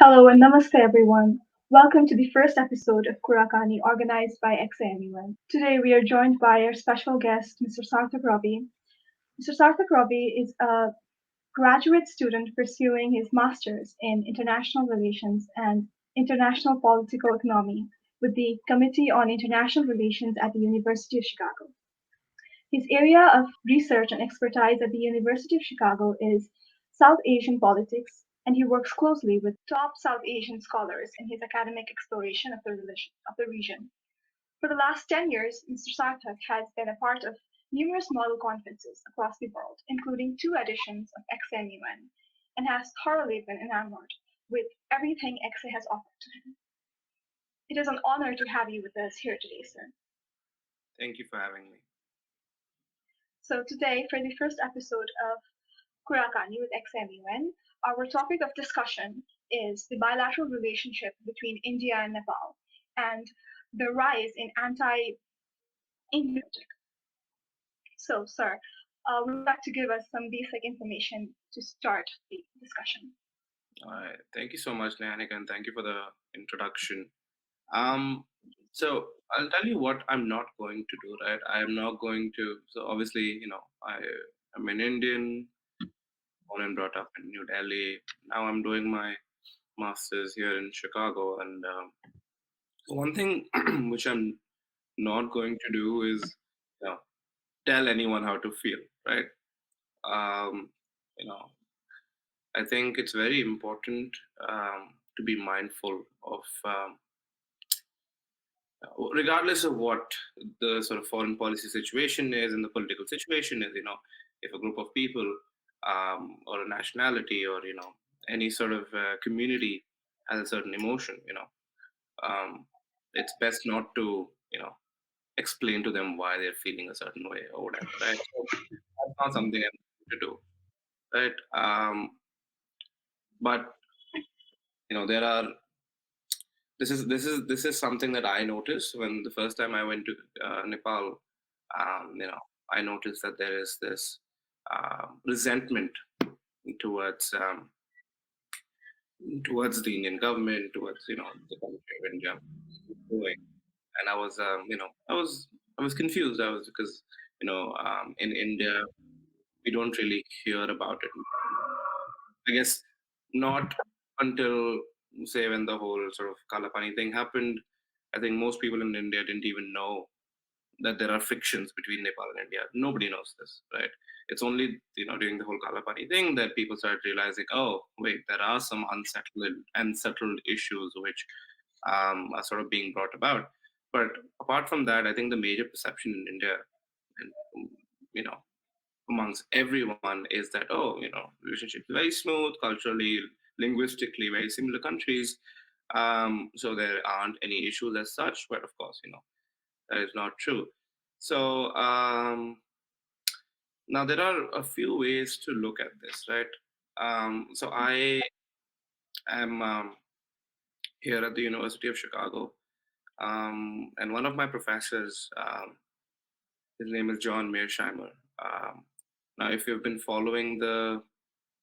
Hello and namaste everyone. Welcome to the first episode of Kurakani organized by XAMUN. Today we are joined by our special guest, Mr. Saarthak Ravi. Mr. Saarthak Ravi is a graduate student pursuing his master's in international relations and international political economy with the Committee on International Relations at the University of Chicago. His area of research and expertise at the University of Chicago is South Asian politics, and he works closely with top South Asian scholars in his academic exploration of the region. For the last 10 years, Mr. Sarthak has been a part of numerous model conferences across the world, including two editions of XAMUN, and has thoroughly been enamored with everything XA has offered to him. It is an honor to have you with us here today, sir. Thank you for having me. So today, for the first episode of Kurakani with XAMUN, our topic of discussion is the bilateral relationship between India and Nepal and the rise in anti-Indian rhetoric. So, sir, would you like to give us some basic information to start the discussion? All right. Thank you so much, Nayanika, and thank you for the introduction. Um, so I'll tell you what I'm not going to do, right? I am not going to. So obviously, I'm an Indian, born and brought up in New Delhi. Now I'm doing my masters here in Chicago, and one thing which I'm not going to do is, you know, tell anyone how to feel, right? Um, you know, I think it's very important to be mindful of, regardless of what the sort of foreign policy situation is and the political situation is. If a group of people or a nationality or any sort of community has a certain emotion, it's best not to explain to them why they're feeling a certain way or whatever, right? So that's not something I'm going to do, right? But there are this is something that I noticed when the first time I went to Nepal. I noticed that there is this resentment towards towards the Indian government, towards the country of India doing. And I was confused. I was because in India we don't really hear about it. I guess not until, say, when the whole sort of Kalapani thing happened. I think most people in India didn't even know that there are frictions between Nepal and India. Nobody knows this, right? It's only during the whole Kalapani thing that people started realizing, oh wait, there are some unsettled issues which are sort of being brought about. But apart from that, I think the major perception in India, and you know, amongst everyone, is that relationships very smooth, culturally, linguistically very similar countries. So there aren't any issues as such. But of course, that is not true. So now there are a few ways to look at this, right? So I am here at the University of Chicago, and one of my professors, his name is John Mearsheimer. Now, if you've been following the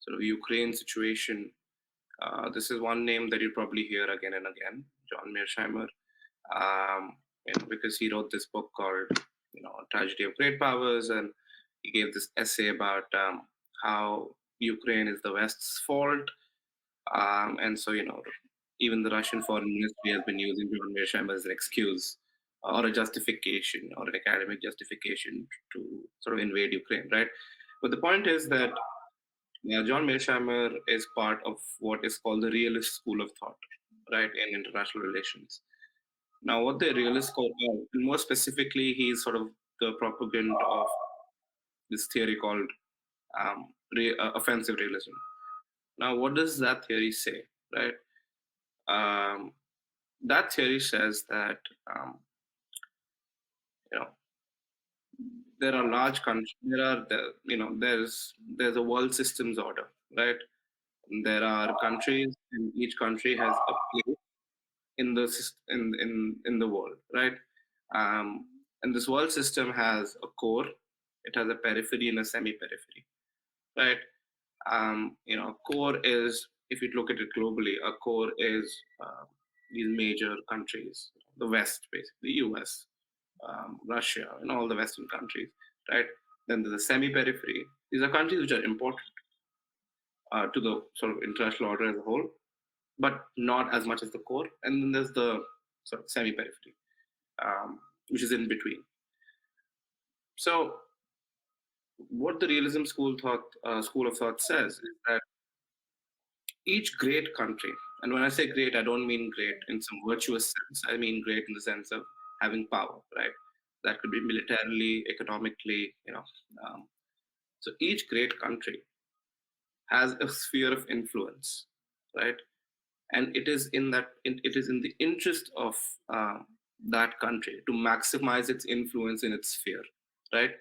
sort of Ukraine situation, this is one name that you probably hear again and again, John Mearsheimer, because he wrote this book called, Tragedy of Great Powers, and he gave this essay about how Ukraine is the West's fault, and so even the Russian foreign ministry has been using John Mearsheimer as an excuse or a justification or an academic justification to sort of invade Ukraine, right? But the point is that John Mearsheimer is part of what is called the realist school of thought, right, in international relations. Now, what the realist call, and more specifically, he's sort of the proponent of this theory called offensive realism. Now, what does that theory say, right? Um, that theory says that you know there are large countries. There's a world systems order, right? There are countries, and each country has a place in the in the world, right? And this world system has a core, it has a periphery and a semi-periphery, right? Core is if you look at it globally, a core is these major countries, the West, basically, the US, Russia, and all the Western countries, right? Then there's the semi-periphery. These are countries which are important to the sort of international order as a whole, but not as much as the core. And then there's the sort of semi-periphery, which is in between. So, what the realism school of thought says is that each great country, and when I say great, I don't mean great in some virtuous sense. I mean great in the sense of having power, right? That could be militarily, economically, so each great country has a sphere of influence, right? And it is in the interest of that country to maximize its influence in its sphere, right?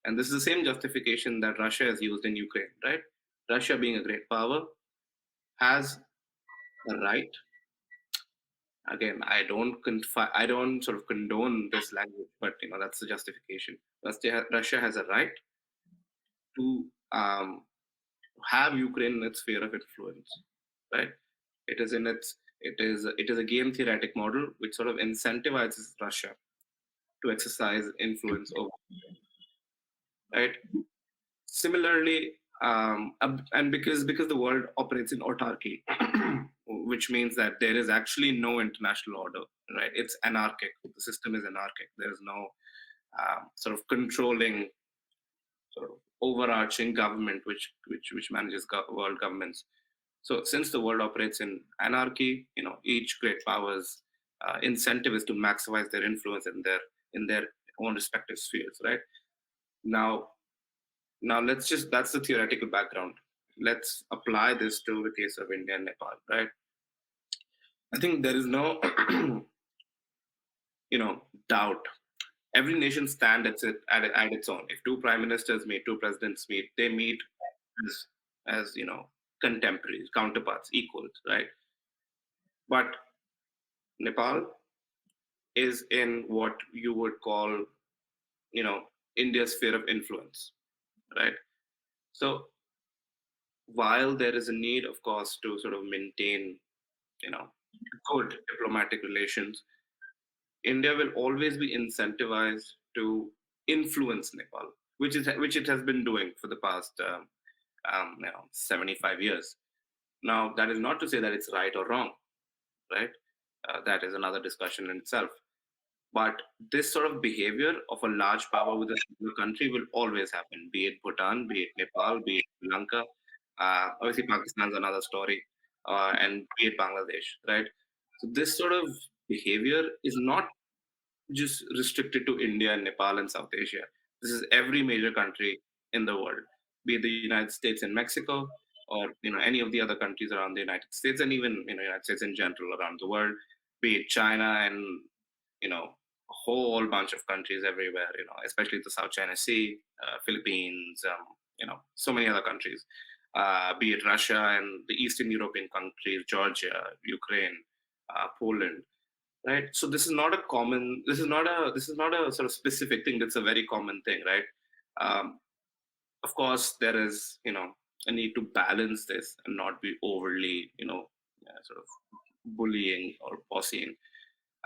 And this is the same justification that Russia has used in Ukraine, right? Russia, being a great power, has the right. Again, I don't sort of condone this language, but that's the justification. Russia has a right to have Ukraine in its sphere of influence, right? It is a game theoretic model which sort of incentivizes Russia to exercise influence over, right? Similarly, and because the world operates in autarky, which means that there is actually no international order, right? It's anarchic. The system is anarchic. There is no sort of controlling, sort of overarching government which manages world governments. So since the world operates in anarchy, each great power's incentive is to maximize their influence in their own respective spheres, right? Now, let's just that's the theoretical background. Let's apply this to the case of India and Nepal, right? I think there is no doubt. Every nation stands at its own. If two prime ministers meet, two presidents meet, they meet as contemporaries, counterparts, equals, right? But Nepal is in what you would call, you know, India's sphere of influence, right? So while there is a need, of course, to sort of maintain, you know, good diplomatic relations, India will always be incentivized to influence Nepal, which it has been doing for the past 75 years. Now, that is not to say that it's right or wrong, right? That is another discussion in itself. But this sort of behavior of a large power with a single country will always happen, be it Bhutan, be it Nepal, be it Sri Lanka. Obviously, Pakistan's another story, and be it Bangladesh, right? So this sort of behavior is not just restricted to India and Nepal and South Asia. This is every major country in the world, be it the United States and Mexico, or any of the other countries around the United States, and even United States in general around the world, be it China and a whole bunch of countries everywhere, especially the South China Sea, Philippines, so many other countries, be it Russia and the Eastern European countries, Georgia, Ukraine, Poland, right? So this is not a sort of specific thing. That's a very common thing, right? Um, of course, there is a need to balance this and not be overly sort of bullying or possying.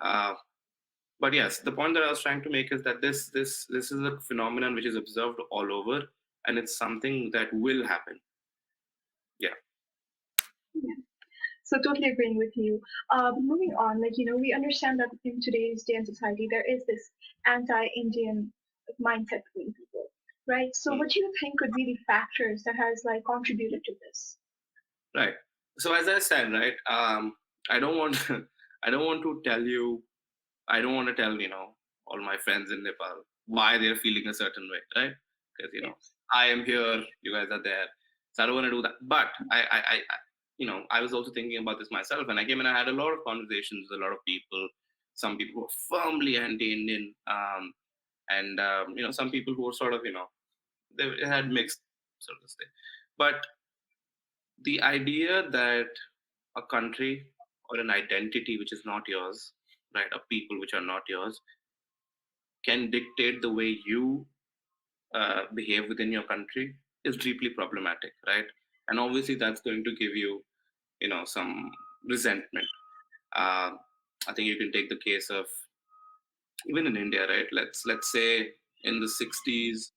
Uh, but yes, the point that I was trying to make is that this is a phenomenon which is observed all over, and it's something that will happen. Yeah. Yeah. So totally agreeing with you. Moving on, we understand that in today's day and society, there is this anti-Indian mindset between people, right? So Mm. what do you think could be the factors that has contributed to this? Right. So as I said, right, I don't want I don't want to tell you I don't want to tell all my friends in Nepal why they're feeling a certain way, right? Because Yes. I am here, you guys are there, so I don't want to do that. But I was also thinking about this myself, and I came and I had a lot of conversations with a lot of people. Some people who were firmly anti-Indian, and some people who were sort of they had mixed sort of thing. But the idea that a country or an identity which is not yours, right, a people which are not yours, can dictate the way you behave within your country is deeply problematic, right? And obviously, that's going to give you, some resentment. Uh, I think you can take the case of even in India, right? Let's say in the '60s,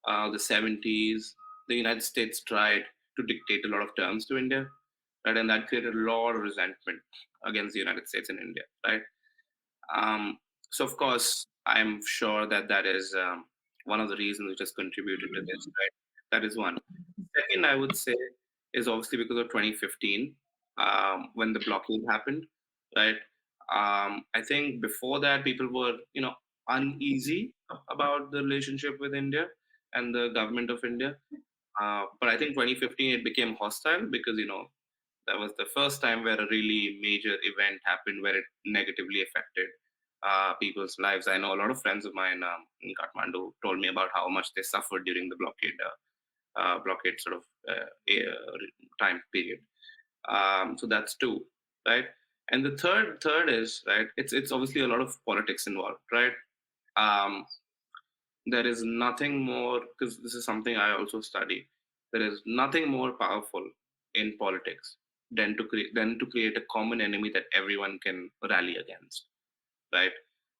the '70s, the United States tried to dictate a lot of terms to India, right? And that created a lot of resentment against the United States and India, right? Um, so, of course, I'm sure that that is one of the reasons which has contributed to this, right? That is one. Second, I would say, is obviously because of 2015, when the blockade happened, right? I think before that, people were, uneasy about the relationship with India and the government of India. But I think 2015 it became hostile because that was the first time where a really major event happened where it negatively affected people's lives. I know a lot of friends of mine in Kathmandu told me about how much they suffered during the blockade sort of time period. So that's two, right? And the third is right. It's obviously a lot of politics involved, right? Um, there is nothing more because this is something I also study. There is nothing more powerful in politics than to create a common enemy that everyone can rally against, right?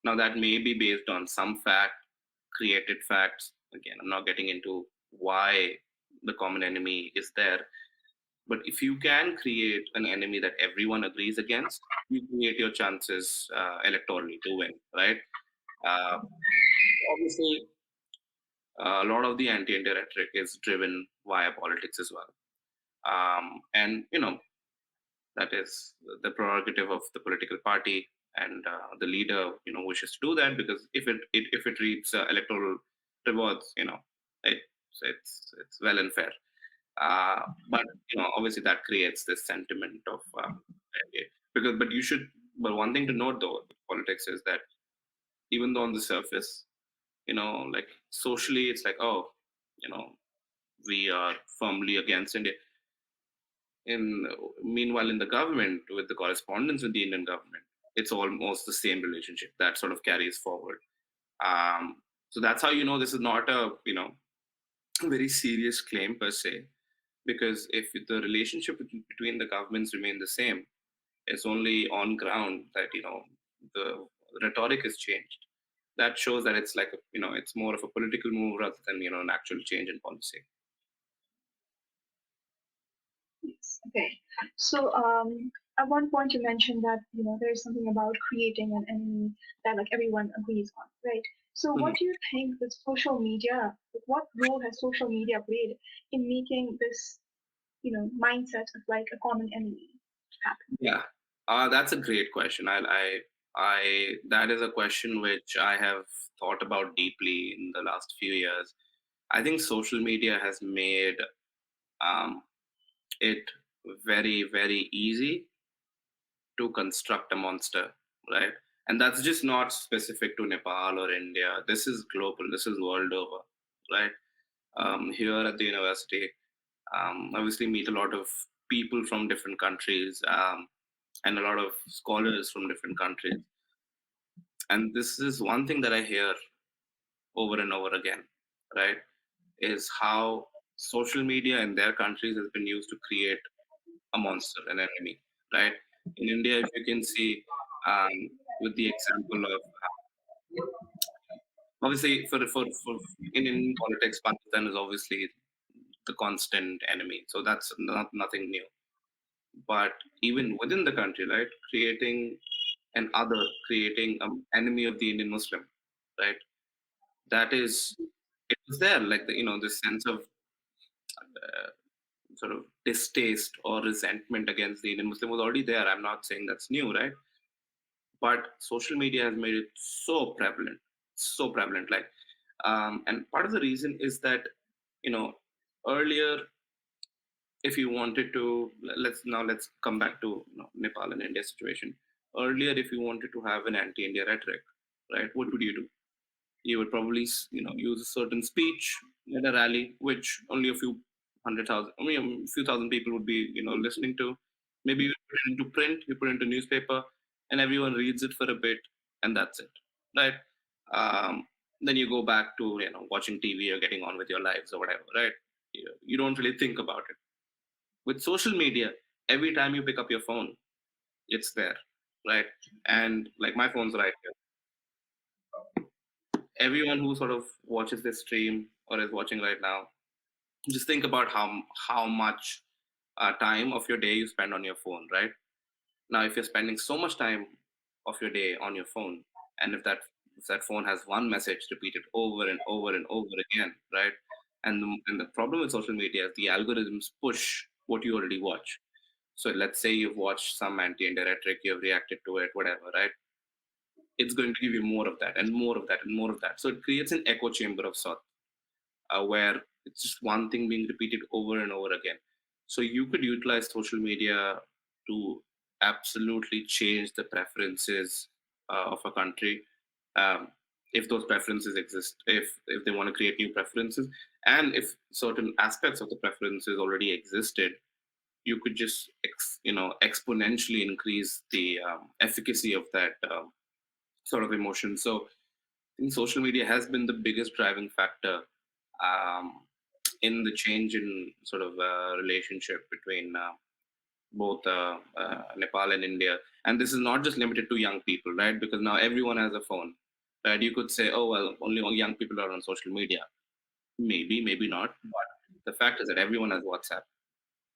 Now that may be based on some fact, created facts. Again, I'm not getting into why the common enemy is there, but if you can create an enemy that everyone agrees against, you create your chances electorally to win, right? Uh, Obviously, a lot of the anti-India rhetoric is driven via politics as well. And that is the prerogative of the political party, and the leader wishes to do that because if it reaps electoral rewards, it's well and fair. But obviously that creates this sentiment of because but one thing to note though with politics is that even though on the surface, like socially it's like, oh, you know we are firmly against India. In Meanwhile, in the government, with the correspondence with the Indian government, it's almost the same relationship that sort of carries forward. So that's how this is not a very serious claim per se, because if the relationship between the governments remain the same, it's only on ground that the rhetoric has changed. That shows that it's like it's more of a political move rather than an actual change in policy. Yes. Okay. So, at one point you mentioned that there is something about creating an enemy that like everyone agrees on, right? So, what Mhm. do you think with social media? Like, what role has social media played in making this mindset of like a common enemy happen? Yeah, that's a great question. That is a question which I have thought about deeply in the last few years. I think social media has made um, it very, very easy to construct a monster, right? And that's just not specific to Nepal or India. This is global. This is world over, right? Here at the university, obviously meet a lot of people from different countries, and a lot of scholars from different countries. And this is one thing that I hear over and over again, right? Is how social media in their countries has been used to create a monster, an enemy, right? In India, if you can see, with the example of obviously for in Indian politics, Pakistan is obviously the constant enemy, so that's nothing new. But even within the country, right, creating creating an enemy of the Indian Muslim, right? That is, it was there, like this sense of sort of distaste or resentment against the Indian Muslim was already there. I'm not saying that's new, right? But social media has made it so prevalent. Like, and part of the reason is that you know earlier, if you wanted to, let's come back to Nepal and India situation. Earlier, if you wanted to have an anti-India rhetoric, right, what would you do? You would probably use a certain speech at a rally, which only a few hundred thousand, I mean, a few thousand people would be listening to. Maybe you put it into print, you put it into newspaper, and everyone reads it for a bit, and that's it, right? Then you go back to watching TV or getting on with your lives or whatever, right? You don't really think about it. With social media, Every time you pick up your phone, it's there, right? And like my phone's right here. Everyone who sort of watches this stream or is watching right now, just think about how much time of your day you spend on your phone, right? Now, if you're spending so much time of your day on your phone, and if that phone has one message repeated over and over and over again, right? And the problem with social media is the algorithms push what you already watch. So let's say you've watched some anti-India rhetoric, you've reacted to it, whatever, right? It's going to give you more of that and more of that and more of that. So it creates an echo chamber of sorts where it's just one thing being repeated over and over again. So you could utilize social media to absolutely change the preferences of a country, um, if those preferences exist, if they want to create new preferences, and if certain aspects of the preferences already existed, you could just exponentially increase the efficacy of that sort of emotion. So I think social media has been the biggest driving factor um, in the change in sort of relationship between both Nepal and India. And this is not just limited to young people, right? Because now everyone has a phone, right? You could say, oh, well, only young people are on social media. Maybe, maybe not. But the fact is that everyone has WhatsApp.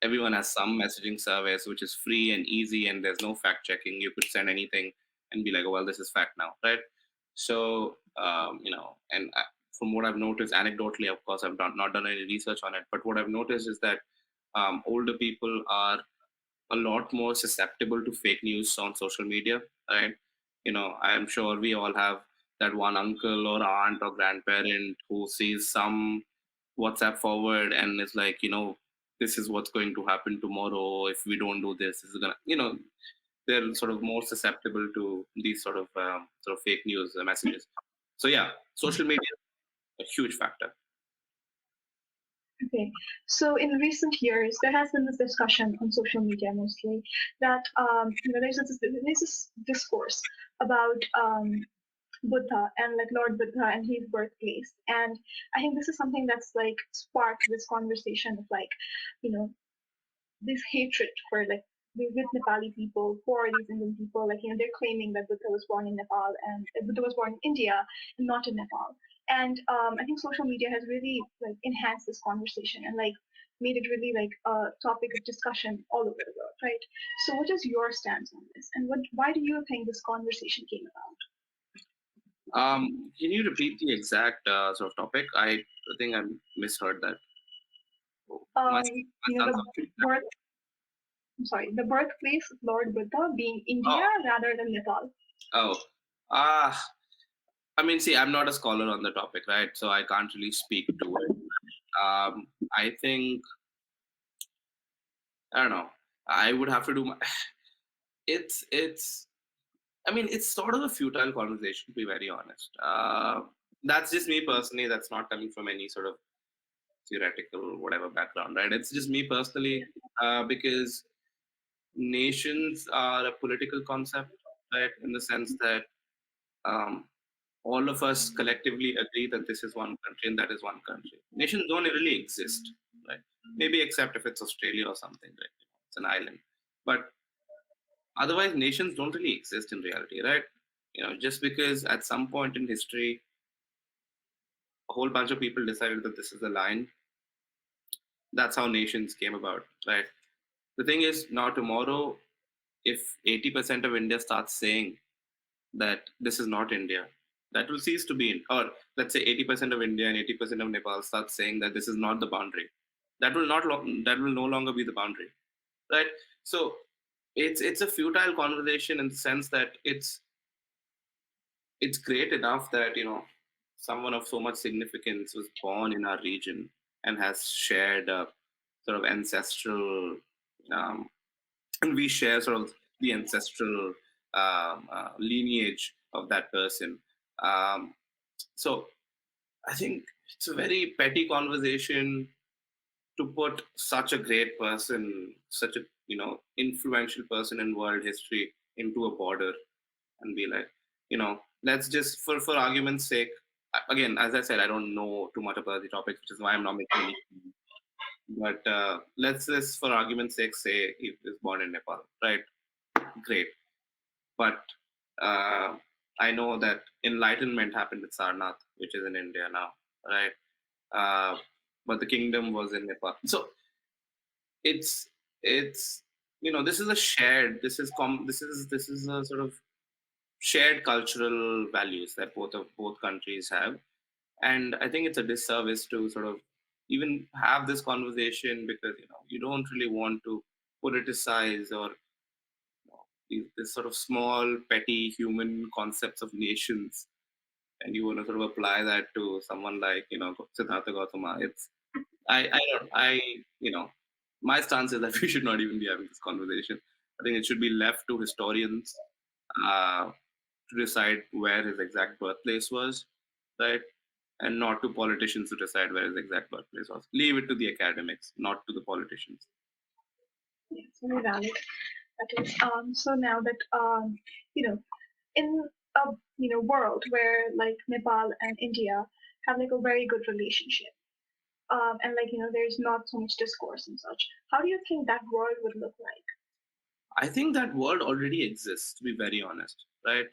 Everyone has some messaging service which is free and easy, and there's no fact checking. You could send anything and be like, oh, well, this is fact now, right? So, and from what I've noticed anecdotally, of course, I've not done any research on it, but what I've noticed is that older people are a lot more susceptible to fake news on social media, right? I'm sure we all have that one uncle or aunt or grandparent who sees some WhatsApp forward and is like, this is what's going to happen tomorrow if we don't do this. This is gonna, they're sort of more susceptible to these sort of fake news messages. So yeah, social media a huge factor. Okay, so in recent years, there has been this discussion on social media mostly that there's this discourse about Buddha and like Lord Buddha and his birthplace, and I think this is something that's like sparked this conversation of like, you know, this hatred for like with Nepali people for these Indian people. Like, they're claiming that Buddha was born in Nepal and Buddha was born in India and not in Nepal. And I think social media has really like enhanced this conversation and like made it really like a topic of discussion all over the world, right? So, what is your stance on this, and why do you think this conversation came about? Can you repeat the exact sort of topic? I think I misheard that. My son's The asking. birth, I'm sorry, the birthplace of Lord Buddha being India Oh, rather than Nepal. oh, ah. I mean, see, I'm not a scholar on the topic, right? So I can't really speak to it. I think I don't know. I would have to do my. It's. I mean, it's sort of a futile conversation, to be very honest. That's just me personally. That's not coming from any sort of theoretical whatever background, right? It's just me personally, because nations are a political concept, right? In the sense that um, all of us collectively agree that this is one country and that is one country. Nations don't really exist, right? Maybe except if it's Australia or something, right? It's an island. But otherwise, nations don't really exist in reality, right? Just because at some point in history, a whole bunch of people decided that this is the line, that's how nations came about, right? The thing is, now tomorrow, if 80% of India starts saying that this is not India, that will cease to be, or let's say 80% of India and 80% of Nepal start saying that this is not the boundary. That will no longer be the boundary, right? So it's a futile conversation in the sense that it's great enough that someone of so much significance was born in our region and has shared a sort of ancestral, um, and we share sort of the ancestral lineage of that person. Um, so I think it's a very petty conversation to put such a great person, such a influential person in world history into a border and be like, let's just for argument's sake. Again, as I said, I don't know too much about the topic, which is why I'm not making any. But let's for argument's sake say he was born in Nepal, right? Great. But uh, I know that enlightenment happened with Sarnath, which is in India now, right? Uh, but the kingdom was in Nepal. So it's it's this is a shared this is a sort of shared cultural values that both countries have, and I think it's a disservice to sort of even have this conversation because you don't really want to politicize or this sort of small petty human concepts of nations, and you want to sort of apply that to someone like Siddhartha Gautama. I don't I you know my stance is that we should not even be having this conversation. I think it should be left to historians uh, to decide where his exact birthplace was, right? And not to politicians to decide where his exact birthplace was. Leave it to the academics, not to the politicians. Yes, very valid. That is. So now that you know, in a world where like Nepal and India have like a very good relationship, and like there's not so much discourse and such. How do you think that world would look like? I think that world already exists, to be very honest, right?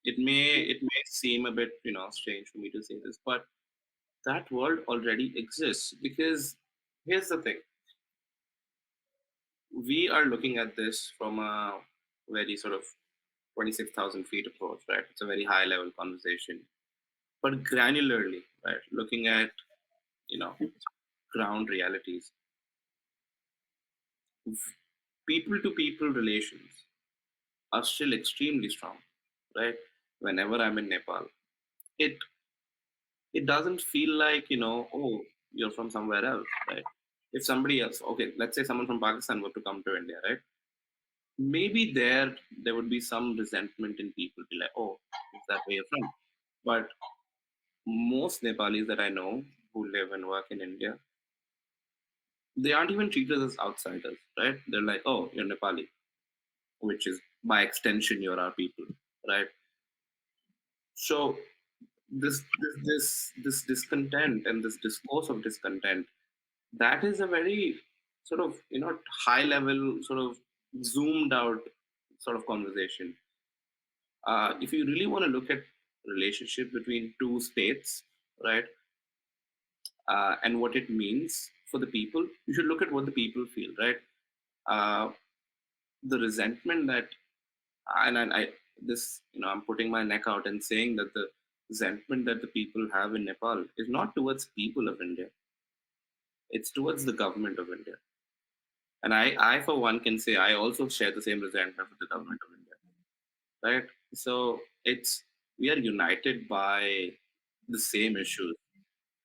It may seem a bit strange for me to say this, but that world already exists because here's the thing: we are looking at this from a very sort of 26,000 feet approach, right? It's a very high level conversation, but granularly, right? Looking at you know ground realities, people to people relations are still extremely strong, right? Whenever I'm in Nepal, it it doesn't feel like oh, you're from somewhere else, right? If somebody else, okay, let's say someone from Pakistan were to come to India, right? Maybe there would be some resentment in people, be like, oh, is that where you're from? But most Nepalis that I know who live and work in India, they aren't even treated as outsiders, right? They're like, oh, you're Nepali, which is by extension you're our people, right? So this discontent and this discourse of discontent, that is a very sort of high level sort of zoomed out sort of conversation. If you really want to look at relationship between two states, right, and what it means for the people, you should look at what the people feel, right? uh, the resentment that I this I'm putting my neck out and saying that the resentment that the people have in Nepal is not towards people of India, it's towards the government of India. And I for one can say I also share the same resentment with the government of India, right? So it's we are united by the same issues.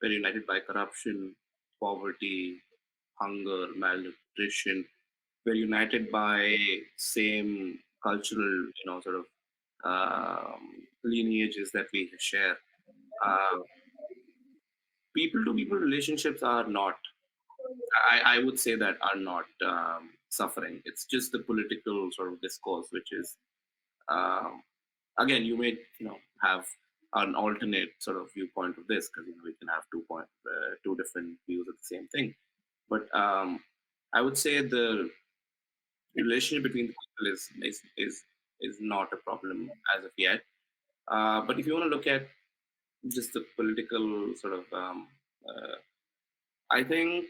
We're united by corruption, poverty, hunger, malnutrition. We're united by same cultural, sort of lineages that we share. Uh, People to people relationships are not. I would say that are not suffering. It's just the political sort of discourse, which is um, again you may have an alternate sort of viewpoint of this because we can have two different views of the same thing. But I would say the relationship between the people is not a problem as of yet. But if you want to look at just the political sort of, uh, I think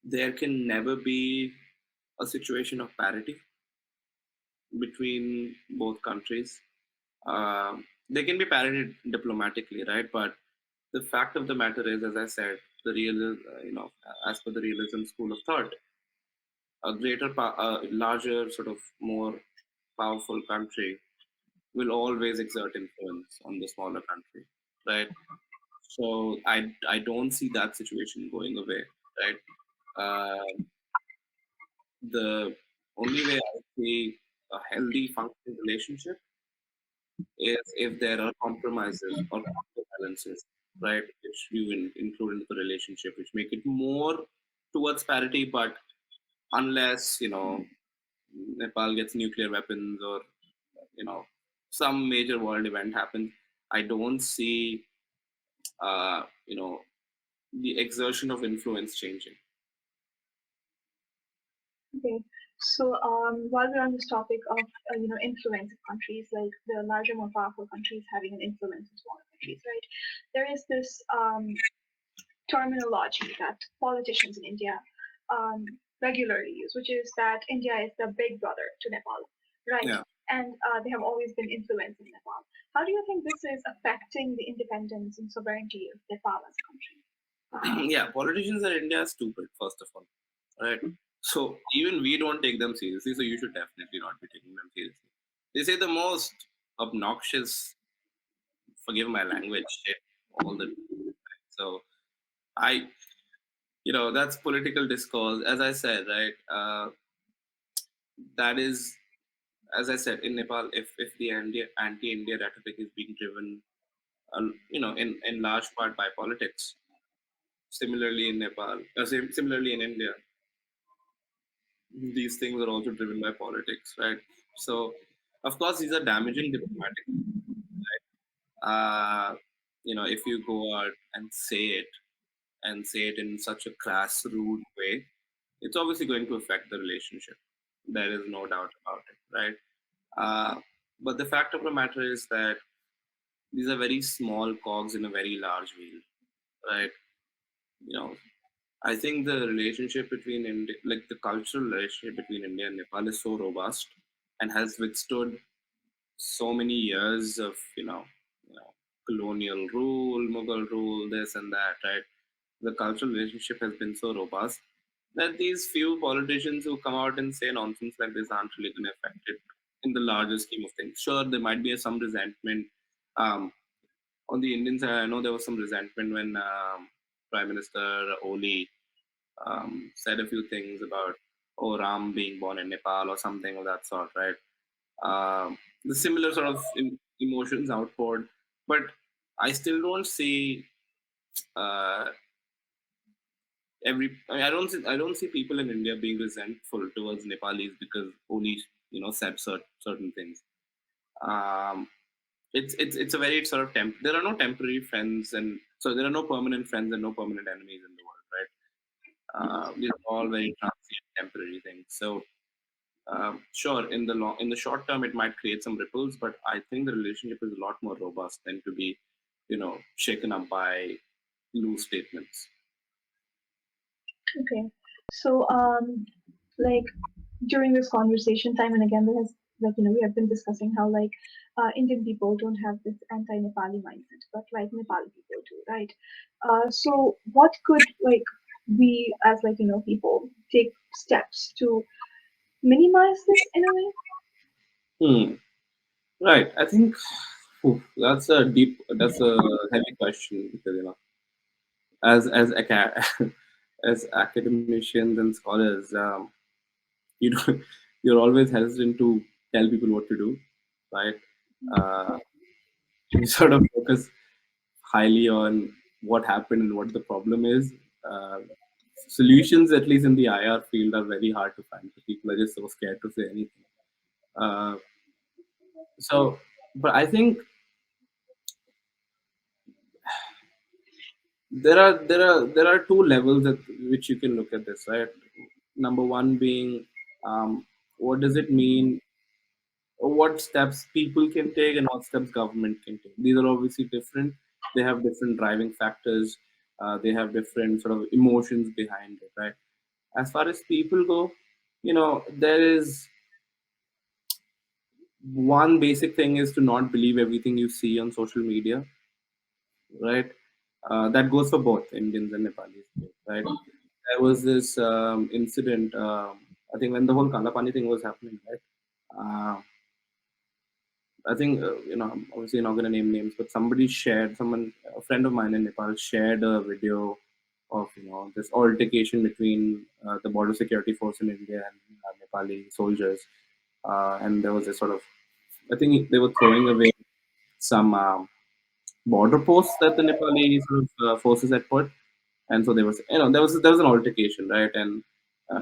there can never be a situation of parity between both countries. They can be parodied diplomatically, right? But the fact of the matter is, as I said, the real, as per the realism school of thought, a larger, sort of more powerful country will always exert influence on the smaller country, right? So I don't see that situation going away, right? Uh, the only way I see a healthy functioning relationship is if there are compromises or counterbalances, right, which you include into the relationship, which make it more towards parity. But unless Nepal gets nuclear weapons or some major world event happens, I don't see uh, you know the exertion of influence changing. Okay. So while we're on this topic of influence of countries, like the larger, more powerful countries having an influence on smaller countries, right? There is this terminology that politicians in India regularly use, which is that India is the big brother to Nepal, right? Yeah. And they have always been influencing Nepal. How do you think this is affecting the independence and sovereignty of Nepal as a country? Yeah, politicians in India are stupid, first of all. Right? So even we don't take them seriously, so you should definitely not be taking them seriously. They say the most obnoxious, forgive my language, shit all the time. So I, that's political discourse. As I said, right? That is, as I said, in Nepal, if the anti-India rhetoric is being driven, in large part by politics. Similarly in Nepal, similarly in India, these things are also driven by politics, right? So, of course, these are damaging diplomatic. Uh, if you go out and say it in such a crass, rude way, it's obviously going to affect the relationship. There is no doubt about it, right? Uh, but the fact of the matter is that these are very small cogs in a very large wheel, right? You know, I think the relationship between India, like the cultural relationship between India and Nepal, is so robust and has withstood so many years of colonial rule, Mughal rule, this and that, right? The cultural relationship has been so robust that these few politicians who come out and say nonsense like this aren't really going to affect it in the larger scheme of things. Sure, there might be some resentment. On the Indian side, I know there was some resentment when Prime Minister Oli said a few things about Ram being born in Nepal or something of that sort, right? The similar sort of emotions outpoured, but I still don't see uh, I don't see people in India being resentful towards Nepalis because only said certain things. Um, it's a very sort of there are no temporary friends, and so there are no permanent friends and no permanent enemies in the world, right? These are all very transient, temporary things. So sure, in the short term, it might create some ripples, but I think the relationship is a lot more robust than to be, shaken up by loose statements. Okay. So like during this conversation, time and again, there has we have been discussing how Indian people don't have this anti-Nepali mindset, but like Nepali people do, right? So what could we as people take steps to minimize this in a way? Hmm. Right. I think that's a heavy question because as as academicians and scholars, you know, you're always hesitant to tell people what to do, right? Uh, we sort of focus highly on what happened and what the problem is. Uh, Solutions, at least in the IR field, are very hard to find. People are just so scared to say anything. Uh, so, but I think there are two levels at which you can look at this, right? Number one being, what does it mean, or what steps people can take and what steps government can take. These are obviously different. They have different driving factors. They have different sort of emotions behind it, right? As far as people go, there is one basic thing is to not believe everything you see on social media, right? That goes for both Indians and Nepalis, right? There was this incident, I think, when the whole Kalapani thing was happening, right? Uh, I think, I'm obviously not going to name names, but a friend of mine in Nepal shared a video of, this altercation between the border security force in India and Nepali soldiers. And there was a sort of, I think they were throwing away some border posts that the Nepali sort of forces had put. And so there was, there was an altercation, right? And,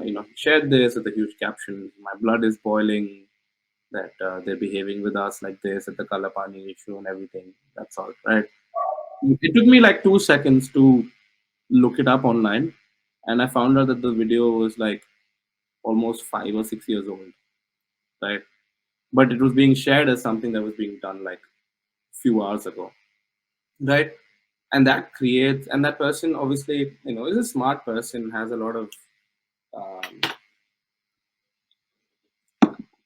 he shared this with a huge caption, "My blood is boiling, that they're behaving with us like this at the Kalapani issue and everything." That's all, right? It took me like 2 seconds to look it up online, and I found out that the video was like almost 5 or 6 years old, right? But it was being shared as something that was being done like few hours ago, right? And that creates, and that person obviously, is a smart person, um,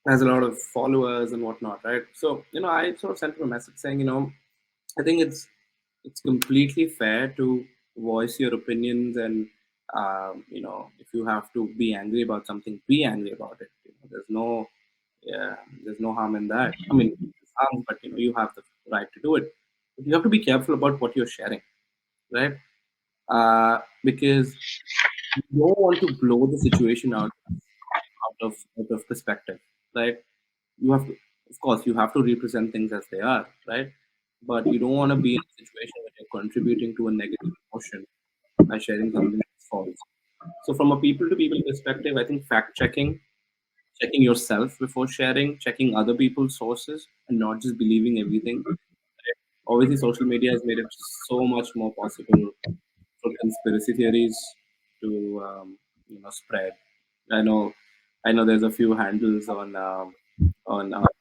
has a lot of followers and whatnot, right? So, I sort of sent him a message saying, I think it's completely fair to voice your opinions, and if you have to be angry about something, be angry about it. Yeah, there's no harm in that. I mean, there's harm, but you have the right to do it. But you have to be careful about what you're sharing, right? Because you don't want to blow the situation out of perspective, right? You have to, of course, you have to represent things as they are, right? But you don't want to be in a situation where you're contributing to a negative emotion by sharing something that's false. So, from a people to people perspective, I think fact checking, checking yourself before sharing, checking other people's sources, and not just believing everything. Right? Obviously, social media has made it so much more possible for conspiracy theories to spread. I know, I know. There's a few handles on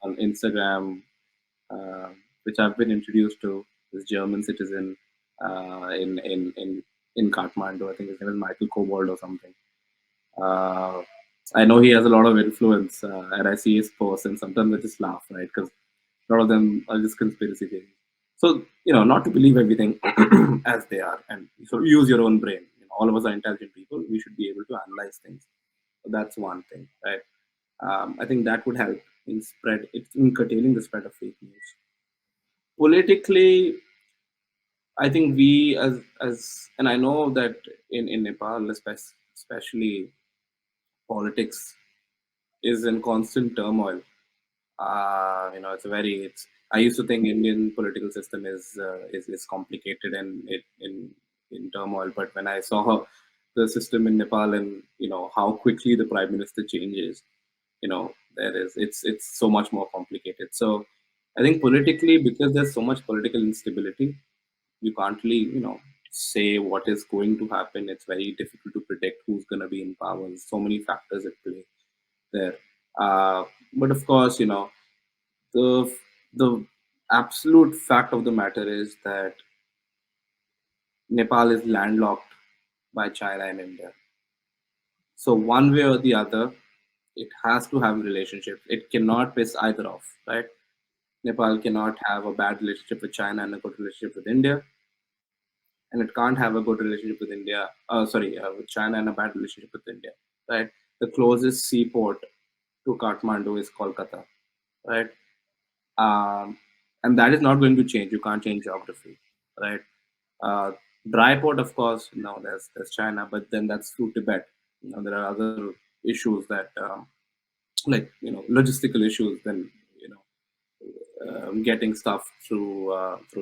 Instagram, uh, which I've been introduced to. This German citizen uh, in in in in Kathmandu. I think his name is Michael Kobold or something. Uh, I know he has a lot of influence, and I see his posts, and sometimes I just laugh, right? Because a lot of them are just conspiracy theories. So, not to believe everything as they are, and so use your own brain. All of us are intelligent people. We should be able to analyze things. So that's one thing, right? I think that would help in curtailing the spread of fake news. Politically, I think we and I know that in Nepal, especially politics is in constant turmoil. It's it's. I used to think Indian political system is complicated and in turmoil, but when I saw the system in Nepal and how quickly the prime minister changes, there is it's so much more complicated. So I think politically, because there's so much political instability, you can't really say what is going to happen. It's very difficult to predict who's going to be in power. There's so many factors at play there. Uh, but of course, the the absolute fact of the matter is that Nepal is landlocked by China and India. So one way or the other, it has to have relationships. It cannot piss either off, right? Nepal cannot have a bad relationship with China and a good relationship with India, and it can't have a good relationship with India. With China and a bad relationship with India, right? The closest seaport to Kathmandu is Kolkata, right? um, and that is not going to change. You can't change geography, right? Uh, Dry port, of course, there's China, but then that's through Tibet. There are other issues that, like logistical issues, then getting stuff through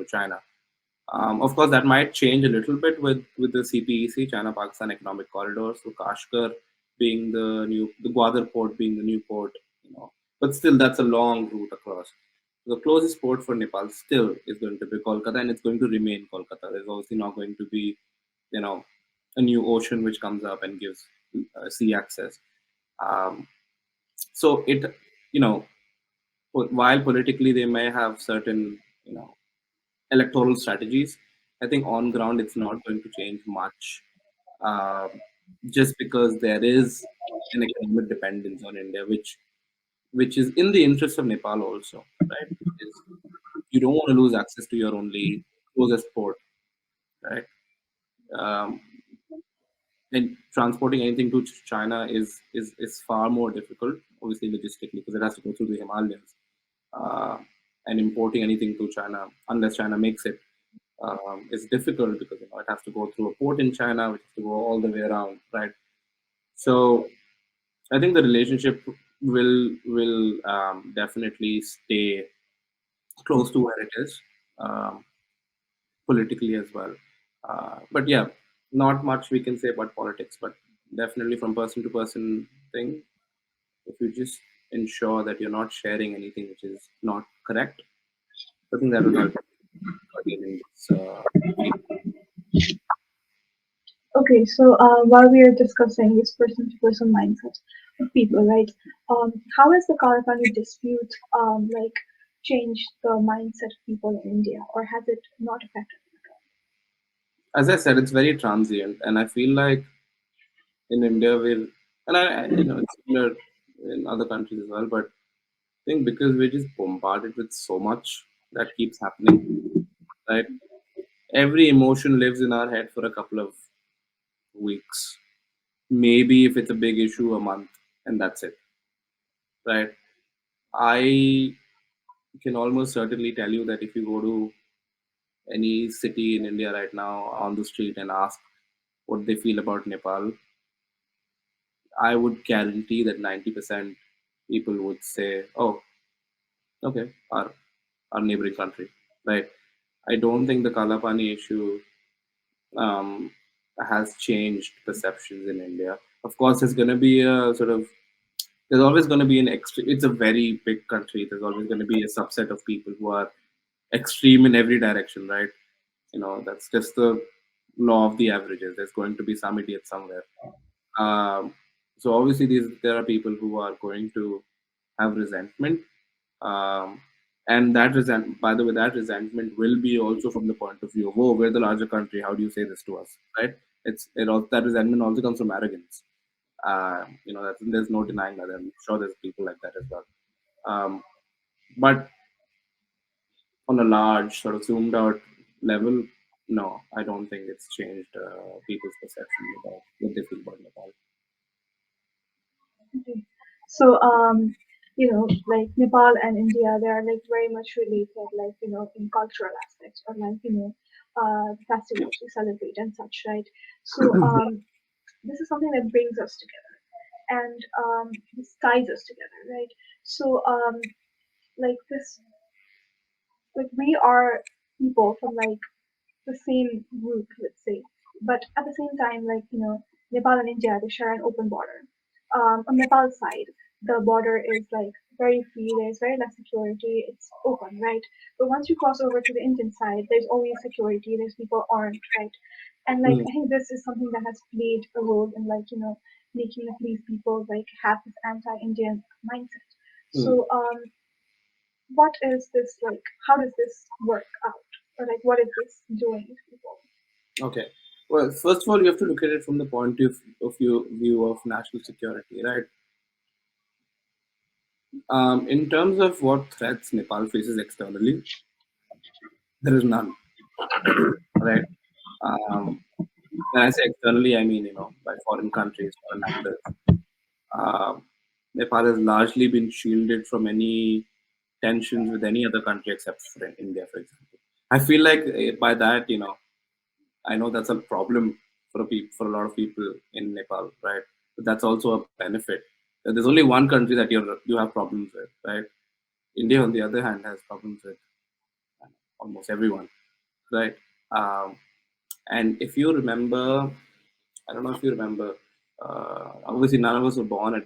China. Of course, that might change a little bit with the CPEC, China-Pakistan Economic Corridor. So Kashgar being the Gwadar port being the new port, but still that's a long route across. The closest port for Nepal still is going to be Kolkata, and it's going to remain Kolkata. There's obviously not going to be, you know, a new ocean which comes up and gives sea access. Um, so you know, while politically they may have certain, electoral strategies, I think on ground it's not going to change much, uh, just because there is an economic dependence on India, which is in the interest of Nepal also, right? Because you don't want to lose access to your only closest port, right? Um, and transporting anything to China is far more difficult, obviously logistically, because it has to go through the Himalayas. Uh, and importing anything to China, unless China makes it, is difficult because it has to go through a port in China, which has to go all the way around, right? So I think the relationship will definitely stay close to where it is, um, politically as well. But yeah, not much we can say about politics, but definitely from person to person thing. If you just ensure that you're not sharing anything which is not correct, I think that will help in this. Okay, so while we are discussing this person-to-person mindset of people, right? How has the Kalapani dispute like changed the mindset of people in India, or has it not affected As I said, it's very transient, and I feel like in India we're, and it's similar in other countries as well. But I think because we're just bombarded with so much that keeps happening, right? Every emotion lives in our head for a couple of weeks, maybe if it's a big issue, a month, and that's it, right? I can almost certainly tell you that if you go to any city in India right now on the street and ask what they feel about Nepal, I would guarantee that 90% people would say, "Oh, okay, our neighboring country." Right? I don't think the Kalapani issue um, has changed perceptions in India. Of course, there's going to be a sort of there's always going to be an extreme. It's a very big country. There's always going to be a subset of people who are extreme in every direction, right? That's just the law of the averages. There's going to be some idiot somewhere. Um, so obviously, there are people who are going to have resentment, um, and by the way, that resentment will be also from the point of view of, oh, we're the larger country. How do you say this to us, right? That resentment also comes from arrogance. There's no denying that. I'm sure there's people like that as well. Um, but on a large, sort of zoomed out level, no, I don't think it's changed people's perception about what they feel about Nepal. that? Okay. So like Nepal and India, they are like very much related, like in cultural aspects, or like the festivals we celebrate and such, right? So this is something that brings us together, and this ties us together, right? So like this, like we are people from like the same group, let's say. But at the same time, like, Nepal and India, they share an open border. On Nepal's side, the border is like very free, there's very less security, it's open, right? But once you cross over to the Indian side, there's always security, there's people armed, right? And like, Mm, I think this is something that has played a role in like, making these people like have this anti-Indian mindset. mm. So, what is this like? How does this work out? Or like, what is this doing to people? Okay. Well, first of all, you have to look at it from the point of view of national security, right? In terms of what threats Nepal faces externally, there is none, right? Um, when I say externally, I mean by foreign countries, foreign actors. Um, Nepal has largely been shielded from any tensions with any other country except for India, for example. I feel like by that, I know that's a problem for a lot of people in Nepal, right? But that's also a benefit. There's only one country that you have problems with, right? India, on the other hand, has problems with almost everyone, right? Um, and if you remember, I don't know if you remember. Obviously, none of us were born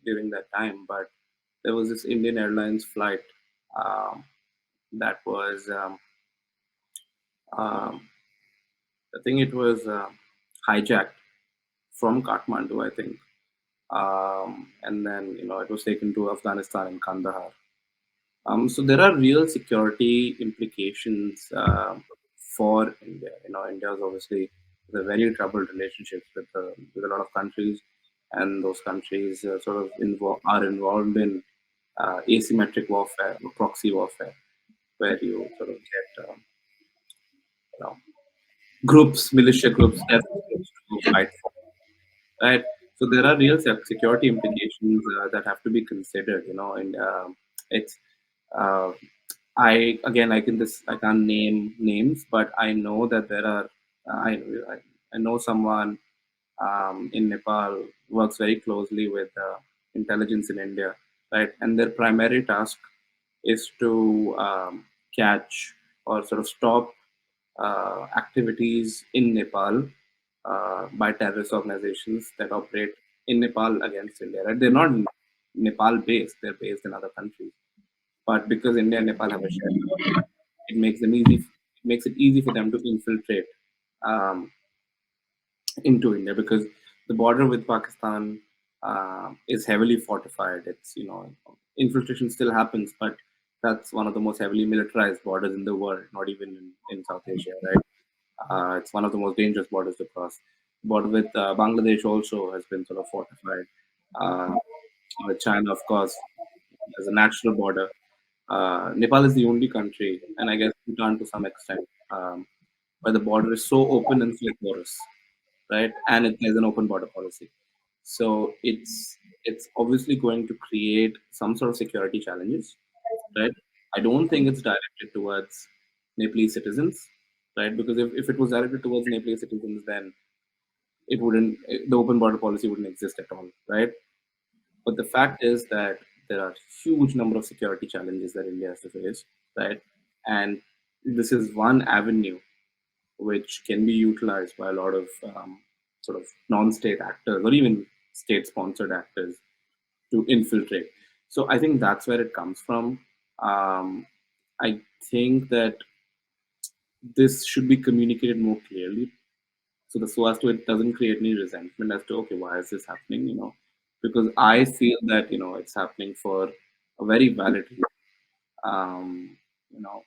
during that time, but there was this Indian Airlines flight um, that was, um, I think it was hijacked from Kathmandu, I think, and then it was taken to Afghanistan and Kandahar. So there are real security implications for India. India is obviously has a very troubled relationships with a lot of countries, and those countries are involved in asymmetric warfare or proxy warfare, where you sort of get you know groups, militia groups, terrorist groups to fight for, right? So there are real security implications that have to be considered. And it's uh, I can't name names, but I know that there are I I know someone in Nepal works very closely with intelligence in India, right? And their primary task is to catch or sort of stop activities in Nepal by terrorist organizations that operate in Nepal against India. Right? They're not Nepal based; they're based in other countries. But because India and Nepal have a shared border, it makes it easy for them to infiltrate um, into India because the border with Pakistan is heavily fortified. It's infiltration still happens, but that's one of the most heavily militarized borders in the world. Not even in South Asia, right? It's one of the most dangerous borders to cross. Border with Bangladesh also has been sort of fortified. Uh, with China, of course, as a natural border. Nepal is the only country, and I guess Bhutan to some extent, where the border is so open and so porous, right? And there's an open border policy. So it's obviously going to create some sort of security challenges, right? I don't think it's directed towards Nepalese citizens, right? Because if it was directed towards Nepalese citizens, then it wouldn't the open border policy wouldn't exist at all, right? But the fact is that there are huge number of security challenges that India has to face, right? And this is one avenue which can be utilized by a lot of sort of non-state actors or even state-sponsored actors to infiltrate. So I think that's where it comes from. I think that this should be communicated more clearly, so as to it doesn't create any resentment as to, okay, why is this happening? Because I feel that it's happening for a very valid reason. Um, you know,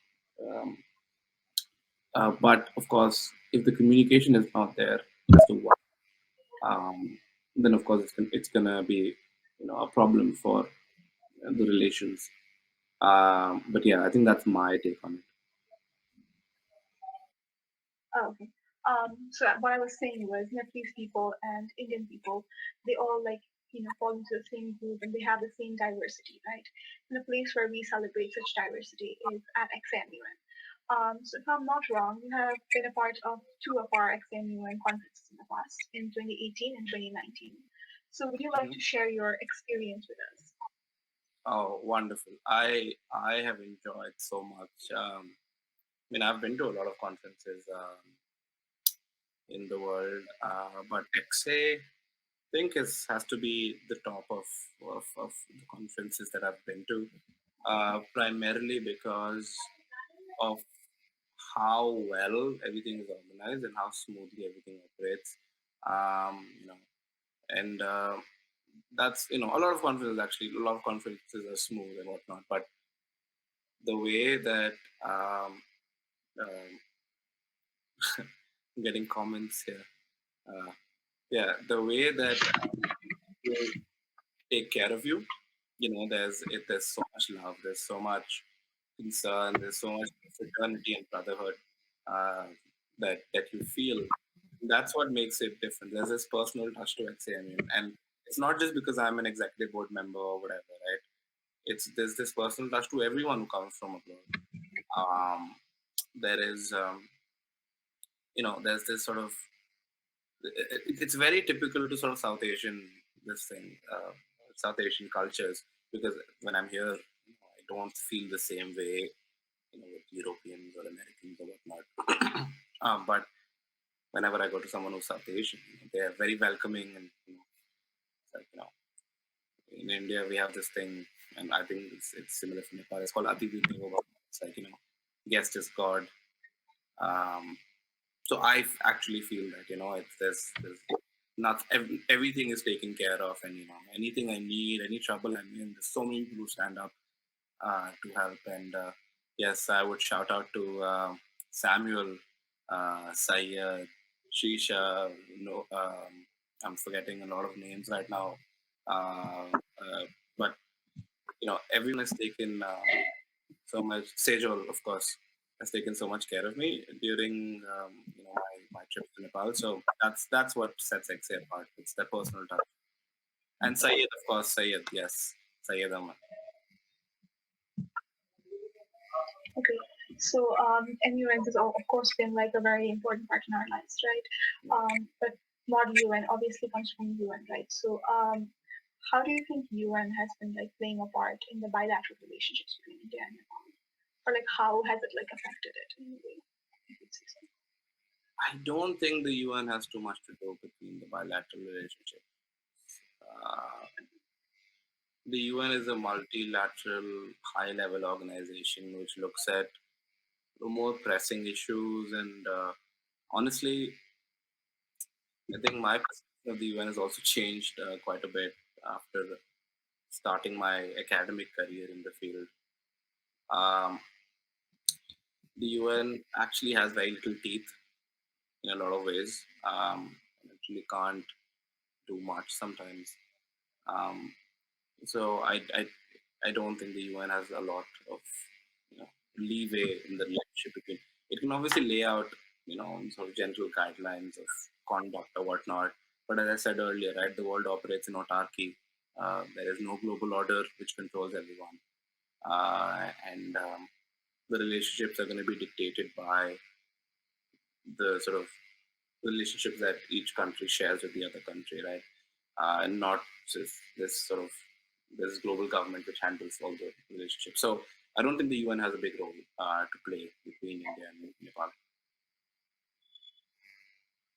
um, but of course, if the communication is not there as to why, um, then of course it's gonna be a problem for the relations. But yeah, I think that's my take on it. Oh, okay. So what I was saying was Nepalese people and Indian people, they all like fall into the same group and they have the same diversity, right? And the place where we celebrate such diversity is at XAMUN. So if I'm not wrong, you have been a part of two of our XAMUN conferences in the past, in 2018 and 2019. So would you like Mhm. to share your experience with us? Oh, wonderful! I have enjoyed so much. I mean, I've been to a lot of conferences in the world, but XA think has to be the top of the conferences that I've been to, primarily because of how well everything is organized and how smoothly everything operates. You know, and that's a lot of conferences actually. A lot of conferences are smooth and whatnot, but the way that um, um, getting comments here, uh, yeah, the way that people take care of you. There's so much love, there's so much concern, there's so much fraternity and brotherhood uh, that you feel. That's what makes it different. There's this personal touch to XAMU, and it's not just because I'm an executive board member or whatever, right? There's this personal touch to everyone who comes from abroad. Um, there is, there's this sort of it's very typical to sort of South Asian this thing, South Asian cultures. Because when I'm here, I don't feel the same way, with Europeans or Americans or whatnot. But whenever I go to someone who's South Asian, they are very welcoming, and it's like, in India we have this thing, and I think it's similar for Nepal. It's called Atithi Devo Bhava. It's like, guest is God. Um, so actually feel that it's there's not everything is taken care of, and anything I need, any trouble I'm in, there's so many people who stand up to help. And yes, I would shout out to Samuel, Syed, Shisha. I'm forgetting a lot of names right now, but everyone has taken so much. Sejol, of course, has taken so much care of me during my trip to Nepal. So that's what sets XA apart. It's the personal touch. And Syed, of course, Syed, yes, Syed Ahmad. Okay, so endurance has of course been like a very important part in our lives, right? But Model UN obviously comes from UN, right? So how do you think UN has been like playing a part in the bilateral relationships between India and Nepal, or like how has it like affected it in a way? If you'd say so. I don't think the UN has too much to do between the bilateral relationship. Uh, the UN is a multilateral, high-level organization which looks at the more pressing issues, and honestly, I think my perception of the UN has also changed quite a bit after starting my academic career in the field. Um, the UN actually has very little teeth in a lot of ways. And actually can't do much sometimes. Um, so I don't think the UN has a lot of you know, leeway in the relationship between. It can obviously lay out sort of gentle guidelines of conduct or whatnot. But as I said earlier, right, the world operates in autarky. There is no global order which controls everyone, and the relationships are going to be dictated by the sort of relationships that each country shares with the other country, right? And not just this sort of this global government which handles all the relationships. So I don't think the UN has a big role to play between India and Nepal.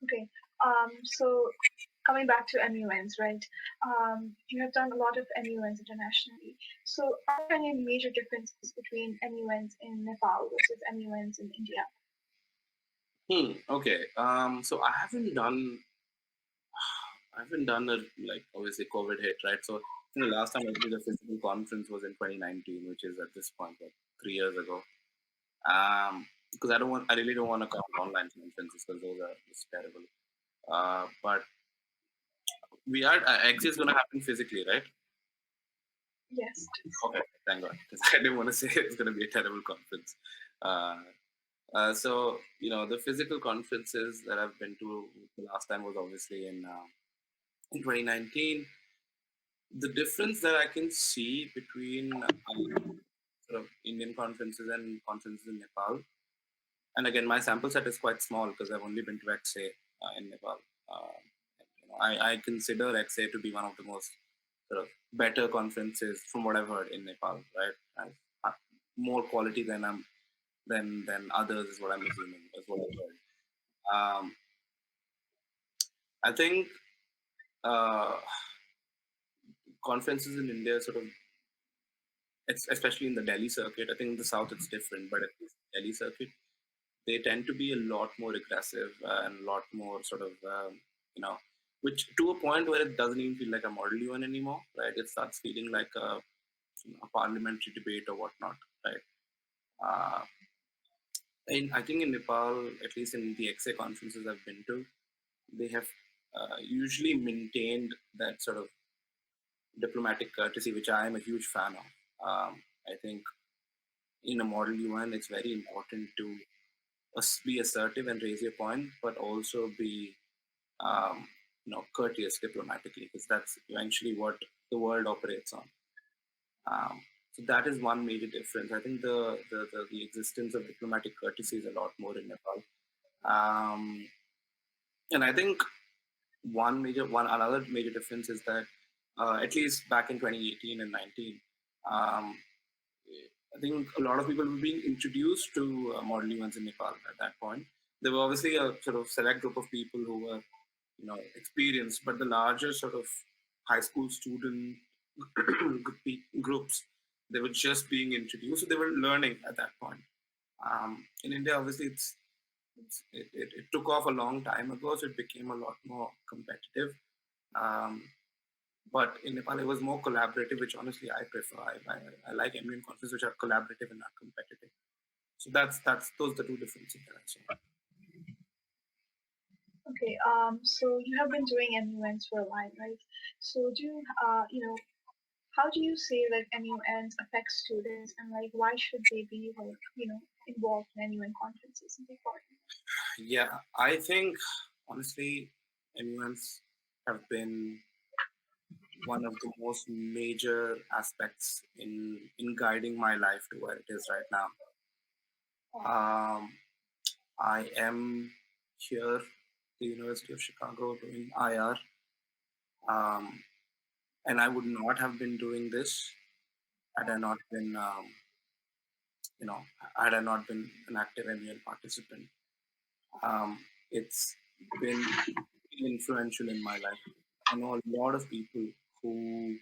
Okay. So coming back to MUNs, right? You have done a lot of MUNs internationally. So are there any major differences between MUNs in Nepal versus MUNs in India? Okay. So I haven't done a like obviously COVID hit, right? So I think the last time I did a physical conference was in 2019, which is at this point like 3 years ago. Because I really don't want to count online conferences because those are just terrible. But we are X is going to happen physically, right? Yes, it is. Okay, thank God, because I didn't want to say it's going to be a terrible conference. Uh, so the physical conferences that I've been to the last time was obviously in 2019. The difference that I can see between sort of Indian conferences and conferences in Nepal, and again, my sample set is quite small because I've only been to XA in Nepal. Uh, I consider XA to be one of the most sort of better conferences from what I've heard in Nepal, right? Uh, more quality than others is what I'm assuming, is what I've heard. Um, I think uh, conferences in India sort of, especially in the Delhi circuit, I think in the south it's different, but at least Delhi circuit, they tend to be a lot more aggressive and a lot more sort of, you know, which to a point where it doesn't even feel like a model UN anymore, right? It starts feeling like a parliamentary debate or whatnot, right? Uh, and I think in Nepal, at least in the XA conferences I've been to, they have usually maintained that sort of diplomatic courtesy, which I am a huge fan of. I think in a model UN, it's very important to be assertive and raise your point, but also be courteous diplomatically, because that's eventually what the world operates on. Um, so that is one major difference. I think the existence of diplomatic courtesy is a lot more in Nepal. Um, and I think one another major difference is that at least back in 2018 and 19, um, I think a lot of people were being introduced to model events in Nepal at that point. There were obviously a sort of select group of people who were experienced, but the larger sort of high school student groups, they were just being introduced, so they were learning at that point. In India, obviously, it took off a long time ago, so it became a lot more competitive. Um, but in Nepal, it was more collaborative, which honestly I prefer. I like MUN conferences which are collaborative and not competitive. So that's those are the two differences that I saw. Okay. So you have been doing MUNs for a while, right? So do you, how do you say like MUNs affect students, and like why should they be like involved in MUN conferences and take part? Yeah, I think honestly, MUNs have been one of the most major aspects in guiding my life to where it is right now. Um, I am here at the University of Chicago doing IR, um, and I would not have been doing this had I not been, you know, had I not been an active MUN participant. It's been influential in my life. I know a lot of people who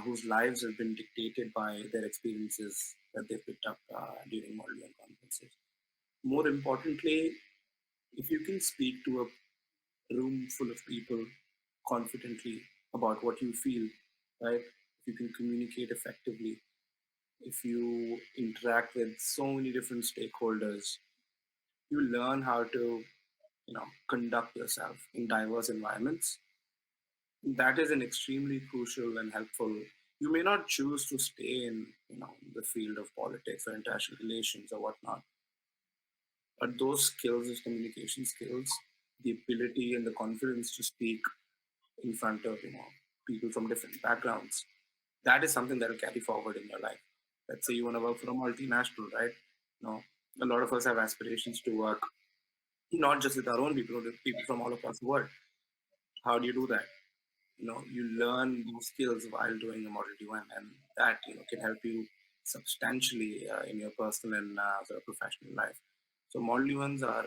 whose lives have been dictated by their experiences that they picked up during Model UN conferences. More importantly, if you can speak to room full of people confidently about what you feel, right? If you can communicate effectively, if you interact with so many different stakeholders, you learn how to, conduct yourself in diverse environments. That is an extremely crucial and helpful. You may not choose to stay in, the field of politics or international relations or whatnot, but those skills, those communication skills, the ability and the confidence to speak in front of, people from different backgrounds, that is something that will carry forward in your life. Let's say you want to work for a multinational, right? You know, a lot of us have aspirations to work not just with our own people, but with people from all across the world. How do you do that? You learn these skills while doing a Model UN, and that can help you substantially in your personal and sort of professional life. So Model UNs are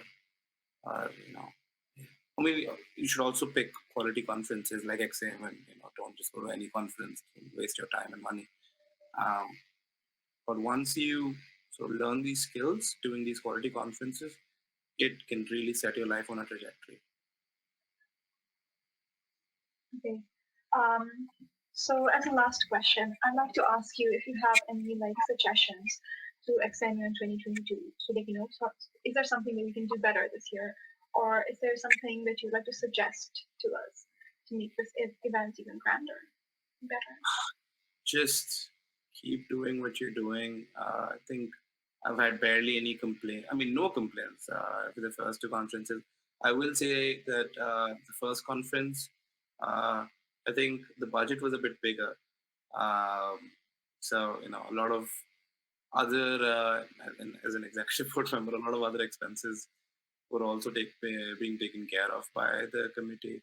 I mean, you should also pick quality conferences like XAMUN. Don't just go to any conference and waste your time and money. Um, but once you sort of learn these skills doing these quality conferences, it can really set your life on a trajectory. Okay. Um, so as a last question, I'd like to ask you if you have any like suggestions to XNU in 2022. So like, is there something that we can do better this year? Or is there something that you'd like to suggest to us to make this event even grander, better? Just keep doing what you're doing. I think I've had barely any complaint. I mean, no complaints for the first two conferences. I will say that the first conference, I think the budget was a bit bigger. Um, so, a lot of other, as an executive board member, a lot of other expenses were also being taken care of by the committee.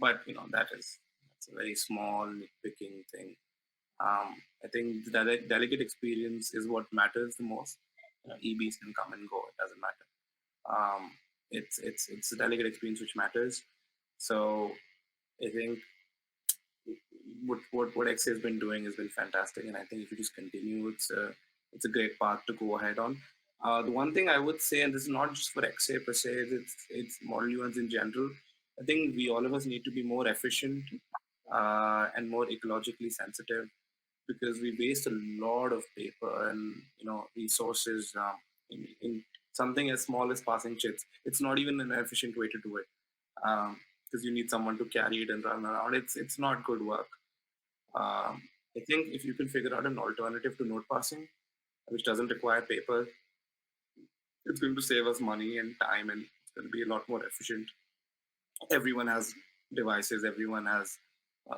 But, that's a very small, nitpicking thing. I think the delegate experience is what matters the most. EBs can come and go; it doesn't matter. It's the delegate experience which matters. So I think what XA has been doing has been fantastic, and I think if you just continue, it's a great path to go ahead on. The one thing I would say, and this is not just for XA per se, it's model UNs in general. I think we all of us need to be more efficient and more ecologically sensitive because we waste a lot of paper and resources in something as small as passing chits. It's not even an efficient way to do it because you need someone to carry it and run around. It's not good work. I think if you can figure out an alternative to note passing, which doesn't require paper, it's going to save us money and time, and it's going to be a lot more efficient. Everyone has devices, everyone has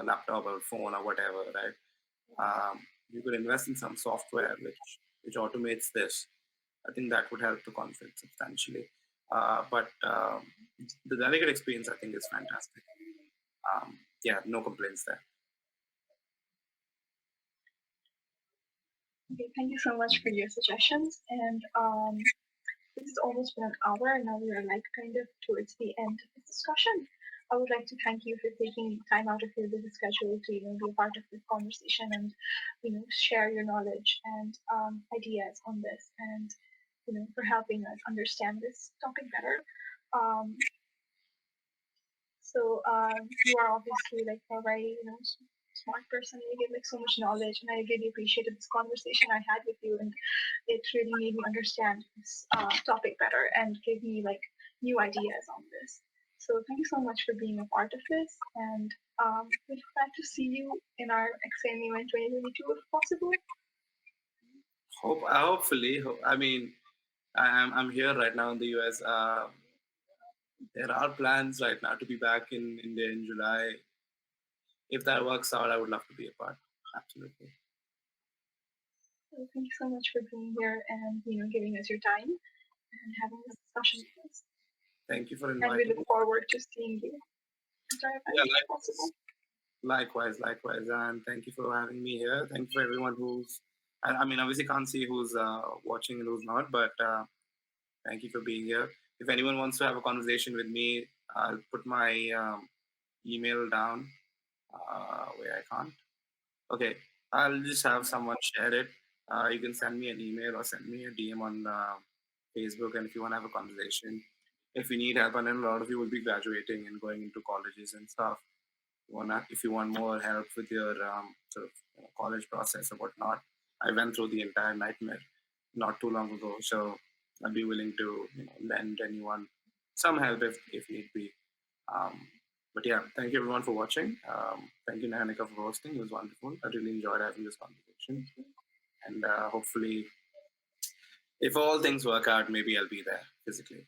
a laptop or phone or whatever, right? You could invest in some software which automates this. I think that would help the conference substantially. But the delegate experience, I think, is fantastic. Yeah, no complaints there. Okay, thank you so much for your suggestions. And this has almost been an hour, and now we are like kind of towards the end of this discussion. I would like to thank you for taking time out of your busy schedule to be a part of this conversation and share your knowledge and ideas on this, and for helping us understand this topic better. Um, so you are obviously like a very smart person. You give like so much knowledge, and I really appreciated this conversation I had with you, and it really made me understand this topic better and gave me like new ideas on this. So thank you so much for being a part of this, and we hope to see you in our XAMU in 2022 if possible. Hopefully, I mean, I'm here right now in the US. There are plans right now to be back in India in July. If that works out, I would love to be a part. Absolutely. So thank you so much for being here and giving us your time and having this discussion with us. Thank you for And we inviting look me. forward to seeing you at our Yeah, event if possible. likewise, and thank you for having me here. Thank you for everyone who's. I mean, obviously can't see who's watching and who's not, but thank you for being here. If anyone wants to have a conversation with me, I'll put my email down where I can't. Okay, I'll just have someone share it. You can send me an email or send me a DM on Facebook, and if you want to have a conversation, if you need help, and then a lot of you will be graduating and going into colleges and stuff. If you want more help with your sort of college process or whatnot, I went through the entire nightmare not too long ago, so I'd be willing to lend anyone some help if need be. Um, but yeah, thank you everyone for watching. Thank you, Nahanika, for hosting. It was wonderful. I really enjoyed having this conversation, and hopefully, if all things work out, maybe I'll be there physically.